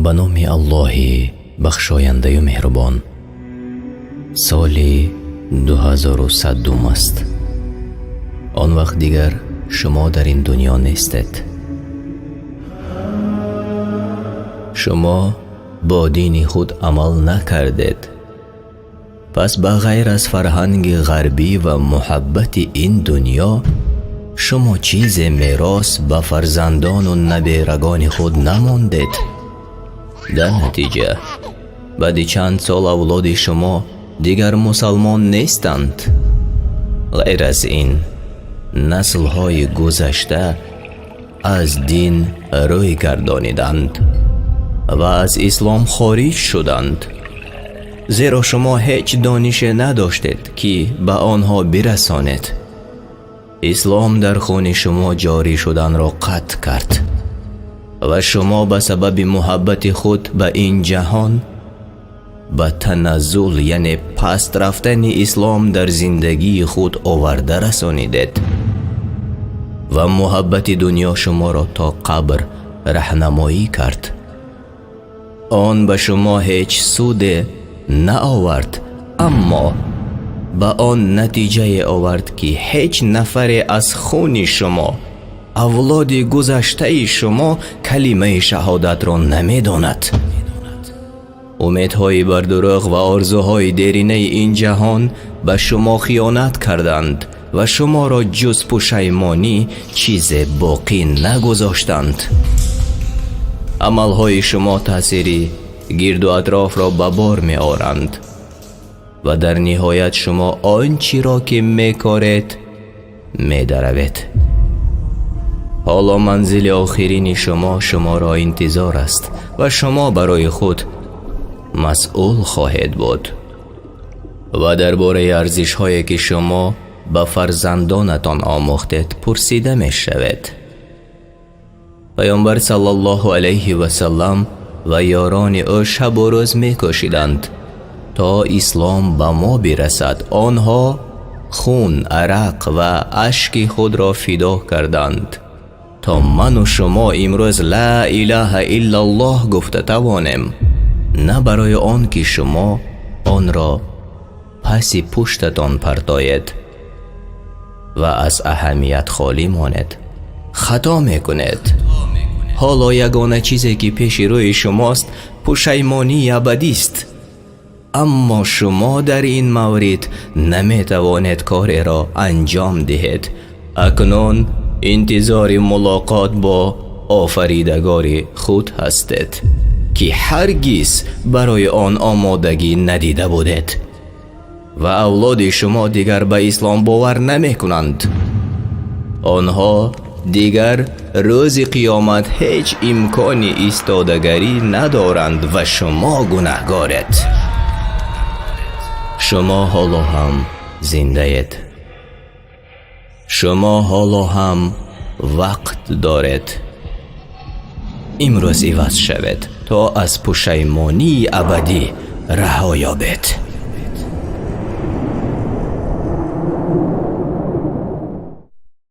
به نام الله بخشاینده و مهربان. سال 2100 است. آن وقت دیگر شما در این دنیا نیستید. شما با دین خود عمل نکردید. پس بغیر از فرهنگ غربی و محبت این دنیا، شما چیز میراث به فرزندان و نبیرگان خود نماندید. در نتیجه بعد چند سال اولاد شما دیگر مسلمان نیستند. غیر از این، نسل‌های گذشته از دین روی گردانیدند و از اسلام خارج شدند، زیرا شما هیچ دانش نداشتید که به آنها برسانید. اسلام در خون شما جاری شدن را قطع کرد و شما به سبب محبت خود به این جهان به تنزل، یعنی پست رفتن اسلام در زندگی خود آورده رسانیدید و محبت دنیا شما را تا قبر راهنمایی کرد. آن به شما هیچ سود نه آورد، اما به آن نتیجه آورد که هیچ نفر از خون شما، اولاد گذشته شما، کلمه شهادت را نمیداند. امیدهای بر دروغ و آرزوهای دیرینه این جهان به شما خیانت کردند و شما را جز پشیمانی چیز باقی نگذاشتند. عملهای شما تأثیری گرد و اطراف را به بار می آورند و در نهایت شما آنچه را که می کارید می دروید. حالا منزل آخرین شما را انتظار است و شما برای خود مسئول خواهید بود و درباره ارزش هایی که شما به فرزندانتان آموختید پرسیده می شود. پیامبر صلی الله علیه و سلم و یاران او شب و روز می کوشیدند تا اسلام به ما برسد. آنها خون، عرق و اشک خود را فدا کردند تا من و شما امروز لا اله الا الله گفته توانیم، نه برای آن که شما آن را پس پشتتان پرتایید و از اهمیت خالی مانید. خطا میکنید. حالا یگانه چیزی که پیش روی شماست پشیمانی ابدی است، اما شما در این مورد نمیتوانید کار را انجام دهید. اکنون انتظار ملاقات با آفریدگار خود هستید که هرگز برای آن آمادگی ندیده بودید و اولاد شما دیگر به اسلام باور نمی کنند. آنها دیگر روز قیامت هیچ امکان ایستادگی ندارند و شما گناهگارید. شما حالا هم زنده اید. شما حالا هم وقت دارید. امروز عوض شوید تا از پشیمانی ابدی رها یابید.